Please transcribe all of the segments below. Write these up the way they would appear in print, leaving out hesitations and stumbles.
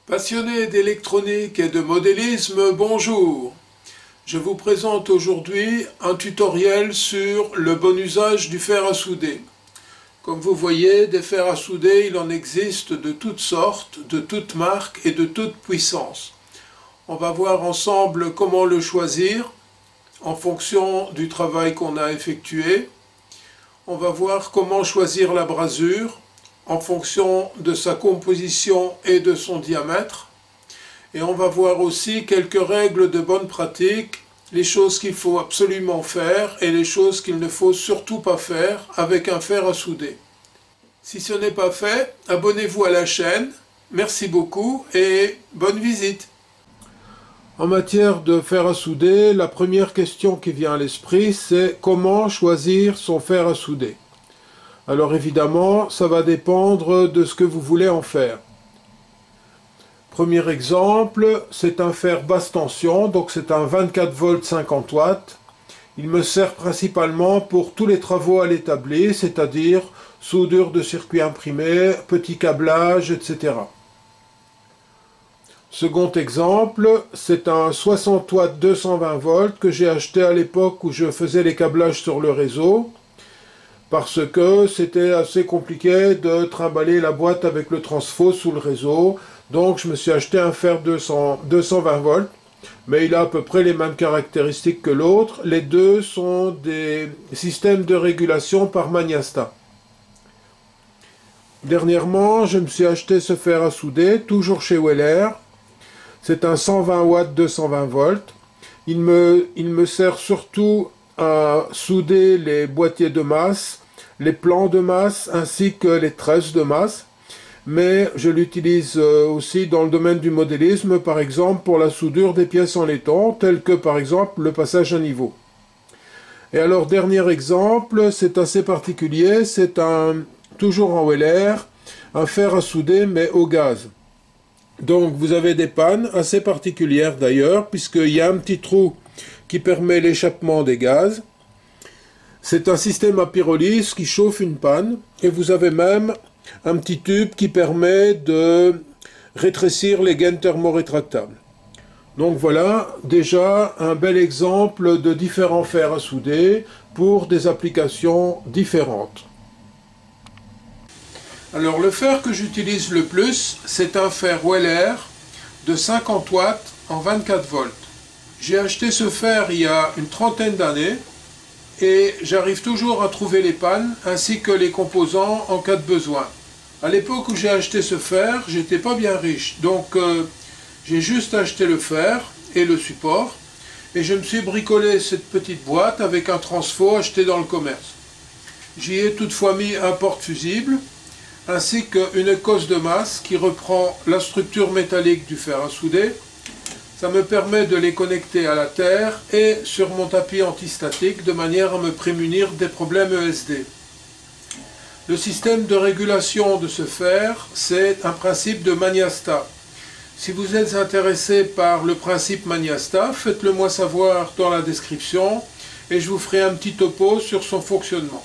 Passionnés d'électronique et de modélisme, bonjour! Je vous présente aujourd'hui un tutoriel sur le bon usage du fer à souder. Comme vous voyez, des fers à souder, il en existe de toutes sortes, de toutes marques et de toutes puissances. On va voir ensemble comment le choisir en fonction du travail qu'on a effectué. On va voir comment choisir la brasure en fonction de sa composition et de son diamètre. Et on va voir aussi quelques règles de bonne pratique, les choses qu'il faut absolument faire et les choses qu'il ne faut surtout pas faire avec un fer à souder. Si ce n'est pas fait, abonnez-vous à la chaîne. Merci beaucoup et bonne visite. En matière de fer à souder, la première question qui vient à l'esprit, c'est comment choisir son fer à souder. Alors évidemment, ça va dépendre de ce que vous voulez en faire. Premier exemple, c'est un fer basse tension, donc c'est un 24 volts 50 watts. Il me sert principalement pour tous les travaux à l'établi, c'est-à-dire soudure de circuits imprimés, petit câblage, etc. Second exemple, c'est un 60 watts 220 volts que j'ai acheté à l'époque où je faisais les câblages sur le réseau, parce que c'était assez compliqué de trimballer la boîte avec le transfo sous le réseau. Donc je me suis acheté un fer 220 volts, mais il a à peu près les mêmes caractéristiques que l'autre. Les deux sont des systèmes de régulation par Magnasta. Dernièrement, je me suis acheté ce fer à souder, toujours chez Weller. C'est un 120 watts 220 volts. Il me sert surtout à souder les boîtiers de masse, les plans de masse ainsi que les tresses de masse, mais je l'utilise aussi dans le domaine du modélisme, par exemple pour la soudure des pièces en laiton, telles que par exemple le passage à niveau. Et alors dernier exemple, c'est assez particulier, c'est toujours en Weller, un fer à souder mais au gaz. Donc vous avez des pannes assez particulières d'ailleurs, puisqu'il y a un petit trou qui permet l'échappement des gaz. C'est un système à pyrolyse qui chauffe une panne, et vous avez même un petit tube qui permet de rétrécir les gaines thermorétractables. Donc voilà déjà un bel exemple de différents fers à souder pour des applications différentes. Alors le fer que j'utilise le plus, c'est un fer Weller de 50 watts en 24 volts. J'ai acheté ce fer il y a une trentaine d'années et j'arrive toujours à trouver les pannes ainsi que les composants en cas de besoin. À l'époque où j'ai acheté ce fer, j'étais pas bien riche, donc j'ai juste acheté le fer et le support et je me suis bricolé cette petite boîte avec un transfo acheté dans le commerce. J'y ai toutefois mis un porte-fusible ainsi qu'une cosse de masse qui reprend la structure métallique du fer à souder. Ça me permet de les connecter à la terre et sur mon tapis antistatique de manière à me prémunir des problèmes ESD. Le système de régulation de ce fer, c'est un principe de Magnasta. Si vous êtes intéressé par le principe Magnasta, faites-le moi savoir dans la description et je vous ferai un petit topo sur son fonctionnement.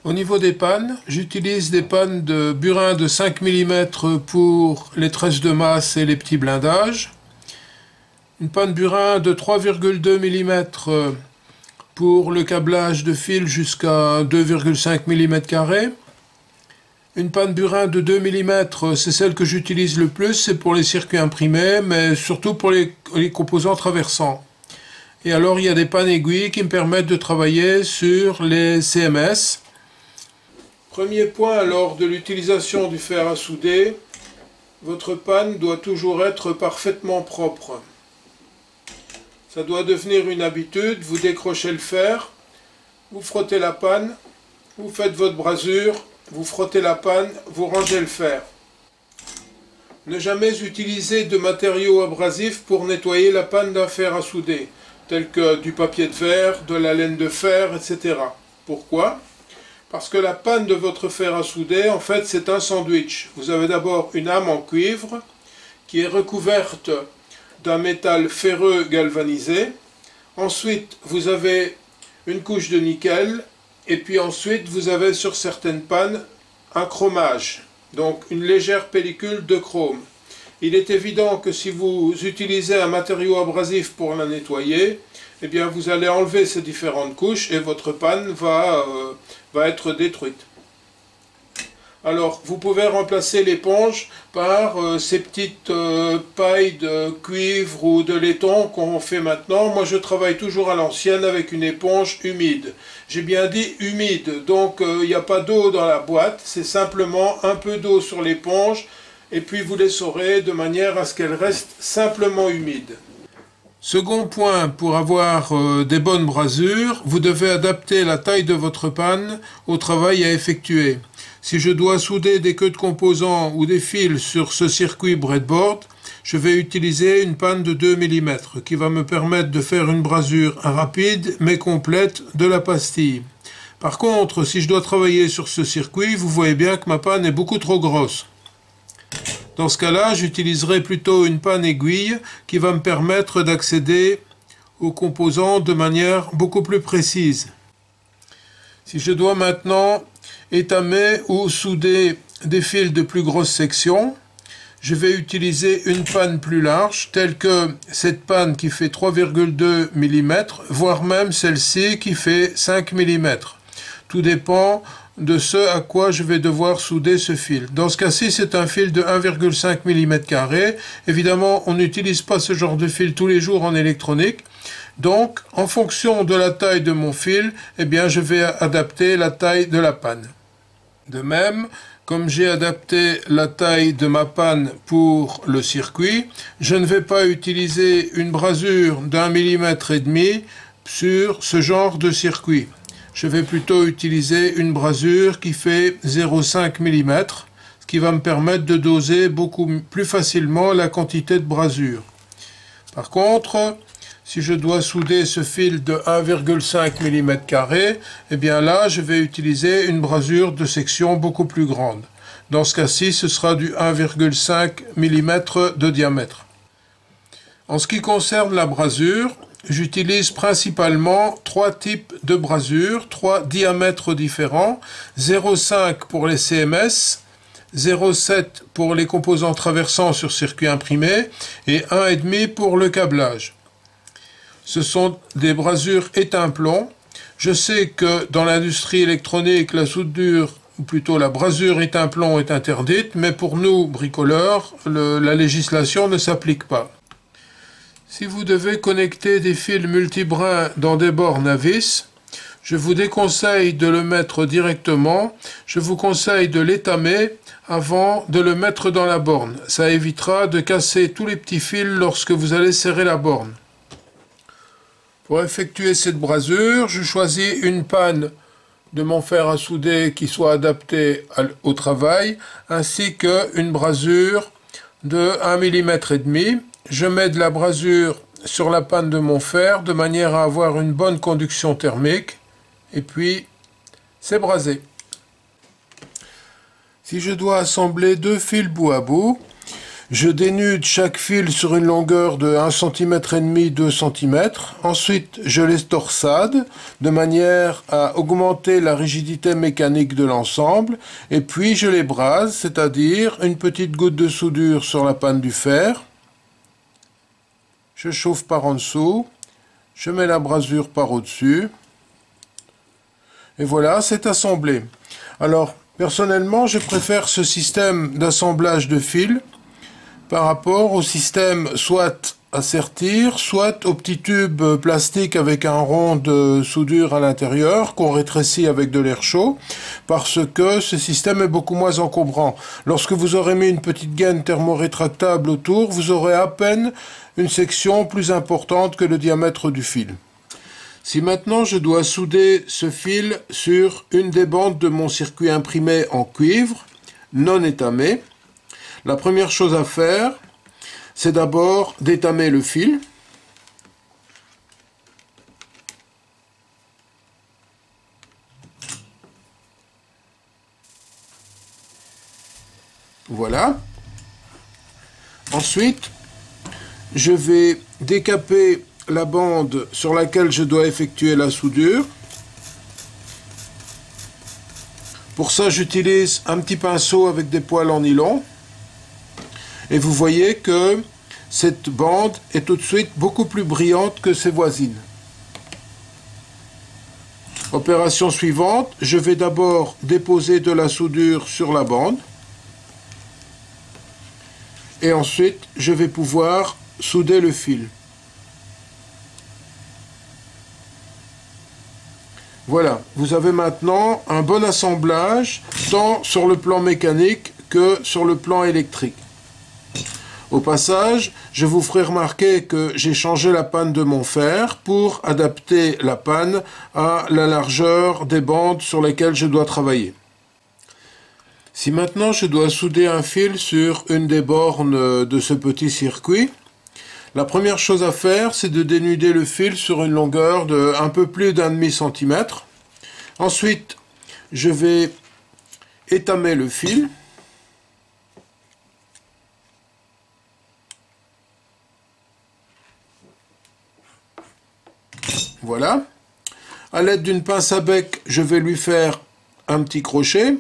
Au niveau des pannes, j'utilise des pannes de burin de 5 mm pour les tresses de masse et les petits blindages. Une panne burin de 3,2 mm pour le câblage de fil jusqu'à 2,5 mm². Une panne burin de 2 mm, c'est celle que j'utilise le plus, c'est pour les circuits imprimés, mais surtout pour les composants traversants. Et alors il y a des pannes aiguilles qui me permettent de travailler sur les CMS. Premier point alors de l'utilisation du fer à souder, votre panne doit toujours être parfaitement propre. Ça doit devenir une habitude, vous décrochez le fer, vous frottez la panne, vous faites votre brasure, vous frottez la panne, vous rangez le fer. Ne jamais utiliser de matériaux abrasifs pour nettoyer la panne d'un fer à souder, tels que du papier de verre, de la laine de fer, etc. Pourquoi? Parce que la panne de votre fer à souder, en fait, c'est un sandwich. Vous avez d'abord une âme en cuivre qui est recouverte d'un métal ferreux galvanisé. Ensuite, vous avez une couche de nickel. Et puis ensuite, vous avez sur certaines pannes un chromage, donc une légère pellicule de chrome. Il est évident que si vous utilisez un matériau abrasif pour la nettoyer, eh bien vous allez enlever ces différentes couches et votre panne va être détruite. Alors vous pouvez remplacer l'éponge par ces petites pailles de cuivre ou de laiton qu'on fait maintenant. Moi je travaille toujours à l'ancienne avec une éponge humide. J'ai bien dit humide, donc il n'y a pas d'eau dans la boîte, c'est simplement un peu d'eau sur l'éponge et puis vous l'essorez de manière à ce qu'elle reste simplement humide. Second point, pour avoir des bonnes brasures, vous devez adapter la taille de votre panne au travail à effectuer. Si je dois souder des queues de composants ou des fils sur ce circuit breadboard, je vais utiliser une panne de 2 mm qui va me permettre de faire une brasure rapide mais complète de la pastille. Par contre, si je dois travailler sur ce circuit, vous voyez bien que ma panne est beaucoup trop grosse. Dans ce cas-là, j'utiliserai plutôt une panne aiguille qui va me permettre d'accéder aux composants de manière beaucoup plus précise. Si je dois maintenant étamer ou souder des fils de plus grosse section, je vais utiliser une panne plus large, telle que cette panne qui fait 3,2 mm, voire même celle-ci qui fait 5 mm. Tout dépend de ce à quoi je vais devoir souder ce fil. Dans ce cas-ci, c'est un fil de 1,5 mm². Évidemment, on n'utilise pas ce genre de fil tous les jours en électronique. Donc, en fonction de la taille de mon fil, eh bien, je vais adapter la taille de la panne. De même, comme j'ai adapté la taille de ma panne pour le circuit, je ne vais pas utiliser une brasure d'1,5 mm sur ce genre de circuit. Je vais plutôt utiliser une brasure qui fait 0,5 mm, ce qui va me permettre de doser beaucoup plus facilement la quantité de brasure. Par contre, si je dois souder ce fil de 1,5 mm², eh bien là, je vais utiliser une brasure de section beaucoup plus grande. Dans ce cas-ci, ce sera du 1,5 mm de diamètre. En ce qui concerne la brasure, j'utilise principalement 3 types de brasures, 3 diamètres différents, 0,5 pour les CMS, 0,7 pour les composants traversants sur circuit imprimé et 1,5 pour le câblage. Ce sont des brasures étain-plomb. Je sais que dans l'industrie électronique, la soudure, ou plutôt la brasure étain-plomb est interdite, mais pour nous, bricoleurs, la législation ne s'applique pas. Si vous devez connecter des fils multibrins dans des bornes à vis, je vous déconseille de le mettre directement, je vous conseille de l'étamer avant de le mettre dans la borne. Ça évitera de casser tous les petits fils lorsque vous allez serrer la borne. Pour effectuer cette brasure, je choisis une panne de mon fer à souder qui soit adaptée au travail, ainsi qu'une brasure de 1,5 mm. Je mets de la brasure sur la panne de mon fer de manière à avoir une bonne conduction thermique et puis c'est brasé. Si je dois assembler 2 fils bout à bout, je dénude chaque fil sur une longueur de 1,5 cm, 2 cm. Ensuite, je les torsade de manière à augmenter la rigidité mécanique de l'ensemble. Et puis, je les brase, c'est-à-dire une petite goutte de soudure sur la panne du fer. Je chauffe par en dessous. Je mets la brasure par au-dessus. Et voilà, c'est assemblé. Alors, personnellement, je préfère ce système d'assemblage de fils par rapport au système soit à sertir, soit au petit tube plastique avec un rond de soudure à l'intérieur qu'on rétrécit avec de l'air chaud, parce que ce système est beaucoup moins encombrant. Lorsque vous aurez mis une petite gaine thermorétractable autour, vous aurez à peine une section plus importante que le diamètre du fil. Si maintenant je dois souder ce fil sur une des bandes de mon circuit imprimé en cuivre, non étamé, la première chose à faire, c'est d'abord d'étamer le fil. Voilà. Ensuite, je vais décaper la bande sur laquelle je dois effectuer la soudure. Pour ça, j'utilise un petit pinceau avec des poils en nylon. Et vous voyez que cette bande est tout de suite beaucoup plus brillante que ses voisines. Opération suivante, je vais d'abord déposer de la soudure sur la bande. Et ensuite, je vais pouvoir souder le fil. Voilà, vous avez maintenant un bon assemblage, tant sur le plan mécanique que sur le plan électrique. Au passage, je vous ferai remarquer que j'ai changé la panne de mon fer pour adapter la panne à la largeur des bandes sur lesquelles je dois travailler. Si maintenant je dois souder un fil sur une des bornes de ce petit circuit, la première chose à faire, c'est de dénuder le fil sur une longueur de un peu plus d'1,5 cm. Ensuite, je vais étamer le fil. Voilà. À l'aide d'une pince à bec, je vais lui faire un petit crochet.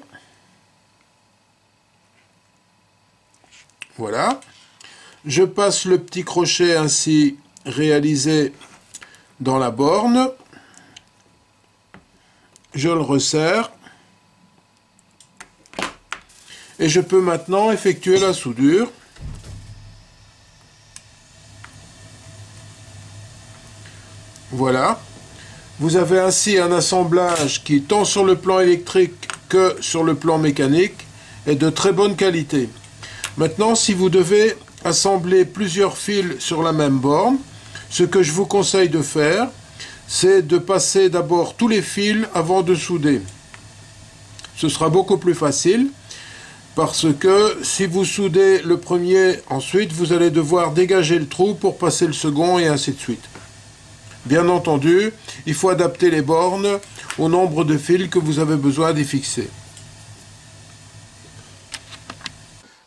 Voilà. Je passe le petit crochet ainsi réalisé dans la borne. Je le resserre. Et je peux maintenant effectuer la soudure. Voilà. Vous avez ainsi un assemblage qui, tant sur le plan électrique que sur le plan mécanique, est de très bonne qualité. Maintenant, si vous devez assembler plusieurs fils sur la même borne, ce que je vous conseille de faire, c'est de passer d'abord tous les fils avant de souder. Ce sera beaucoup plus facile, parce que si vous soudez le premier, ensuite vous allez devoir dégager le trou pour passer le second et ainsi de suite. Bien entendu, il faut adapter les bornes au nombre de fils que vous avez besoin d'y fixer.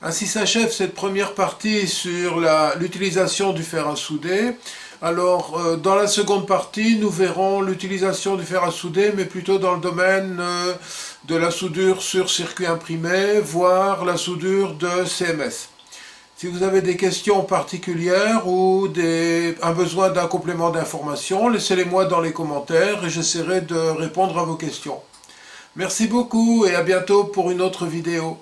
Ainsi s'achève cette première partie sur l'utilisation du fer à souder. Alors, dans la seconde partie, nous verrons l'utilisation du fer à souder, mais plutôt dans le domaine de la soudure sur circuit imprimé, voire la soudure de CMS. Si vous avez des questions particulières ou un besoin d'un complément d'information, laissez-les-moi dans les commentaires et j'essaierai de répondre à vos questions. Merci beaucoup et à bientôt pour une autre vidéo.